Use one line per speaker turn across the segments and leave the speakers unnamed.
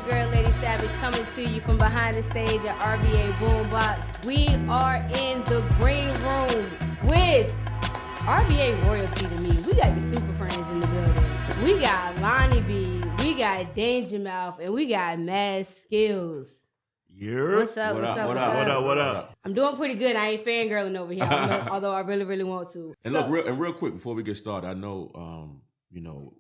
your girl, Lady Savage, coming to you from behind the stage at RVA Boombox. We are in the green room with RVA royalty to me. We got the Supafriendz in the building. We got Lonnie B, we got Danger Mouth, and we got Mad Skills.
Yeah.
What's up?
What up?
I'm doing pretty good. I ain't fangirling over here, although I really, really want to.
And look, real quick before we get started, I know,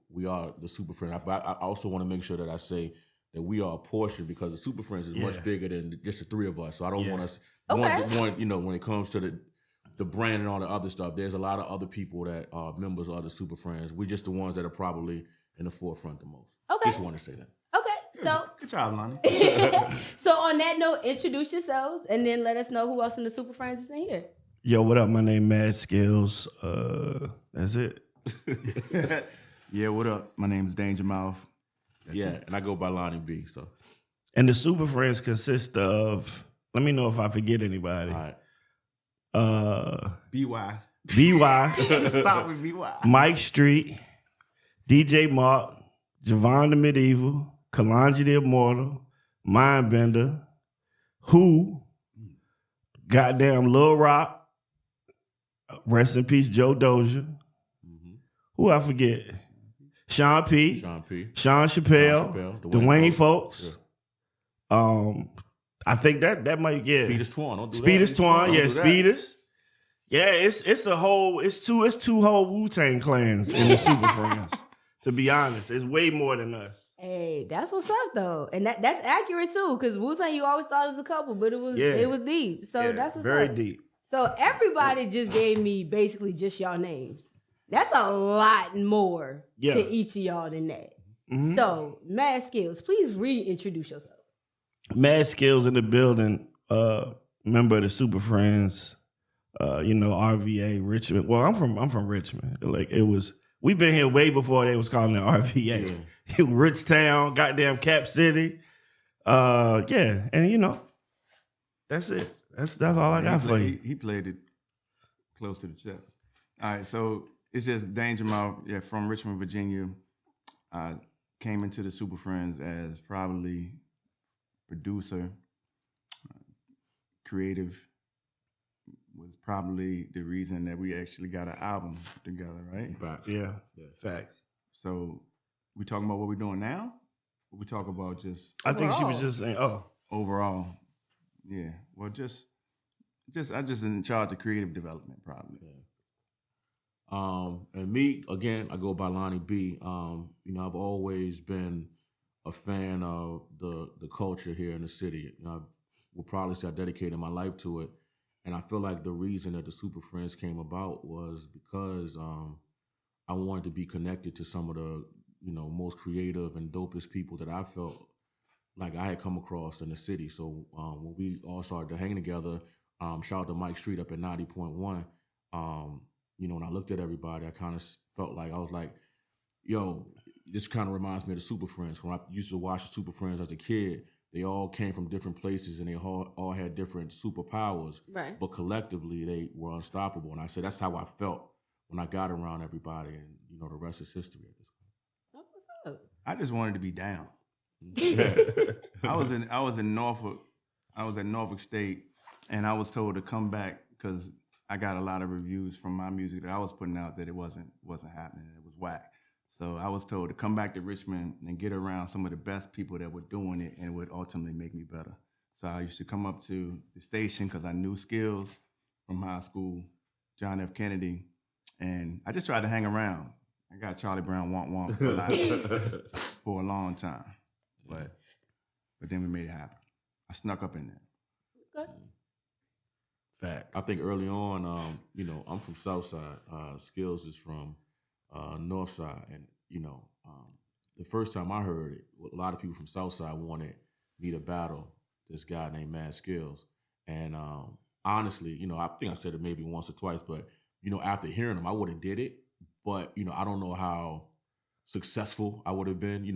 we are the Supafriendz, but I also want to make sure that I say that we are a portion because the Supafriendz is much bigger than just the three of us. So I don't want us, when it comes to the brand and all the other stuff, there's a lot of other people that are members of the Supafriendz. We're just the ones that are probably in the forefront the most.
Okay.
Just want to say that.
Okay, so
Good job, Lonnie.
so on that note, introduce yourselves and then let us know who else in the Supafriendz is in here.
Yo, what up? My name Mad Skills. That's it.
Yeah, what up? My name's Danger Mouth.
And I go by Lonnie B. So,
And the Supafriendz consist of, let me know if I forget anybody.
all right.
BY.
BY,
Stop with BY.
Mike Street, DJ Mark, Javon the Medieval, Kalonji the Immortal, Mindbender, Who, goddamn Lil Rock, rest in peace Joe Dozier. Who I forget? Sean P. Sean Chappelle. Dwayne Folks.
Yeah.
I think that might get
Speeders Twan. Don't do that.
Speeders Twan.
Don't
Yeah,
do that.
Speeders. Yeah, it's two whole Wu-Tang clans in the Supafriendz. To be honest, it's way more than us.
Hey, that's what's up though, and that's accurate too. Because Wu-Tang, you always thought it was a couple, but it was deep. So
Yeah,
that's what's
very
up.
deep.
So everybody just gave me basically just y'all names. That's a lot more to each of y'all than that.
Mm-hmm.
So Mad Skills, please reintroduce yourself.
Mad Skills in the building. Member of the Supafriendz. RVA Richmond. Well, I'm from Richmond. We've been here way before they was calling it RVA. Yeah. Richtown, goddamn Cap City. And that's it. That's all I got for you.
He played it close to the chest. All right, so it's just Danger Mouth, from Richmond, Virginia. Came into the Supafriendz as probably producer, creative, was probably the reason that we actually got an album together, right?
Yeah, facts.
So we talking about what we're doing now? Or we talk about just
I think she was just saying,
overall? Yeah. Well, I'm just in charge of creative development, probably.
And me, again, I go by Lonnie B. I've always been a fan of the culture here in the city. I will probably say I dedicated my life to it. And I feel like the reason that the Supafriendz came about was because I wanted to be connected to some of the, most creative and dopest people that I felt like I had come across in the city. So when we all started to hang together, shout out to Mike Street up at 90.1, when I looked at everybody, I kind of felt like, I was like, yo, this kind of reminds me of the Supafriendz. When I used to watch the Supafriendz as a kid, they all came from different places and they all had different superpowers.
Right.
But collectively, they were unstoppable. And I said, that's how I felt when I got around everybody. And, the rest is history at this point.
That's what's up.
I just wanted to be down. I was in Norfolk. I was at Norfolk State, and I was told to come back because I got a lot of reviews from my music that I was putting out that it wasn't happening. It was whack. So I was told to come back to Richmond and get around some of the best people that were doing it, and it would ultimately make me better. So I used to come up to the station because I knew Skills from high school, John F. Kennedy, and I just tried to hang around. I got Charlie Brown womp for a long time, but then we made it happen. I snuck up in there.
Okay.
Fact.
I think early on, I'm from Southside. Skills is from Northside, and the first time I heard it, a lot of people from Southside wanted me to battle this guy named Mad Skills, and honestly, I think I said it maybe once or twice, but after hearing him, I would have did it, but I don't know how successful I would have been,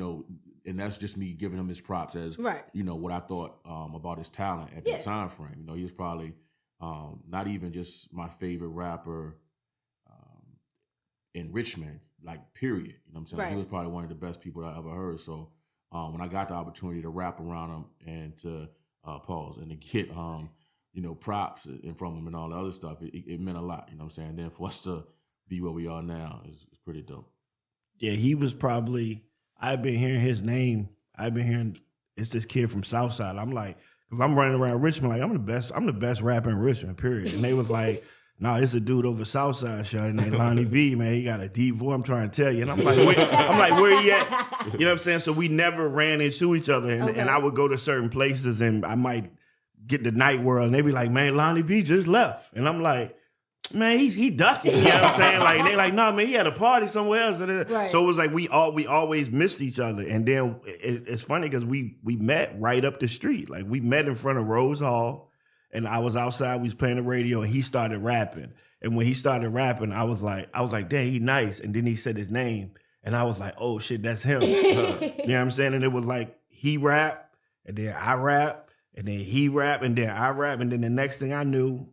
and that's just me giving him his props as what I thought about his talent at that time frame. He was probably not even just my favorite rapper in Richmond, like period. You know what I'm saying?
Right.
He was probably one of the best people I ever heard. So when I got the opportunity to rap around him and to pause and to get props and from him and all the other stuff, it meant a lot. You know what I'm saying? And then for us to be where we are now is pretty dope.
Yeah, he was probably. I've been hearing his name. I've been hearing it's this kid from Southside. I'm like, because I'm running around Richmond like I'm the best rapper in Richmond, period. And they was like, nah, it's a dude over Southside, shawty named Lonnie B, man. He got a deep voice, I'm trying to tell you. And I'm like, where he at? You know what I'm saying? So we never ran into each other. And I would go to certain places and I might get the Night World and they be like, man, Lonnie B just left. And I'm like, man, he ducking. You know what I'm saying? Like, and they like, no, man, he had a party somewhere else. Right. So it was like we always missed each other. And then it's funny because we met right up the street. Like we met in front of Rose Hall. And I was outside, we was playing the radio, and he started rapping. And when he started rapping, I was like, dang, he nice. And then he said his name. And I was like, oh shit, that's him. You know what I'm saying? And it was like he rap, and then I rap, and then he rap, and then I rap. And then the next thing I knew,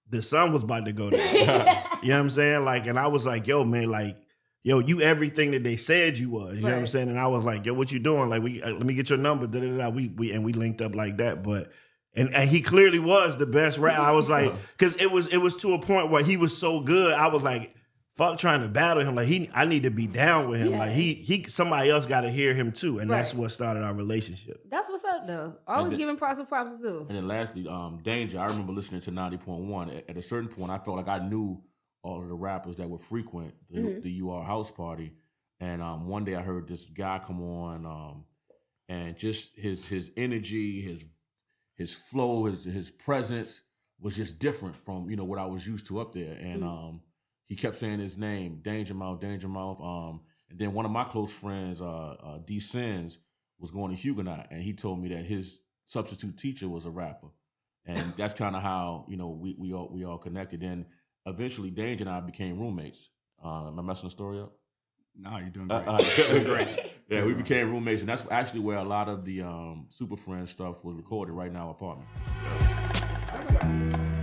the sun was about to go down. You know what I'm saying? Like, and I was like, yo, man, like, yo, you everything that they said you was. You know what I'm saying? And I was like, yo, what you doing? Like, let me get your number. We linked up like that. But and he clearly was the best rapper. I was like, because it was to a point where he was so good. I was like, fuck trying to battle him. Like I need to be down with him. Yeah. Like he somebody else got to hear him too, and that's what started our relationship.
That's what's up though. Always giving props too.
And then lastly, Danger. I remember listening to 90.1. At a certain point, I felt like I knew all of the rappers that would frequent the UR house party. And one day I heard this guy come on, and just his energy, his flow, his presence was just different from what I was used to up there. And he kept saying his name, Danger Mouth. And then one of my close friends, D. Sins, was going to Huguenot, and he told me that his substitute teacher was a rapper, and that's kind of how we all connected. And eventually, Danger and I became roommates. Am I messing the story up?
No, you're doing great.
Great. Yeah, we became roommates, and that's actually where a lot of the Supafriendz stuff was recorded right now, apartment.
Okay.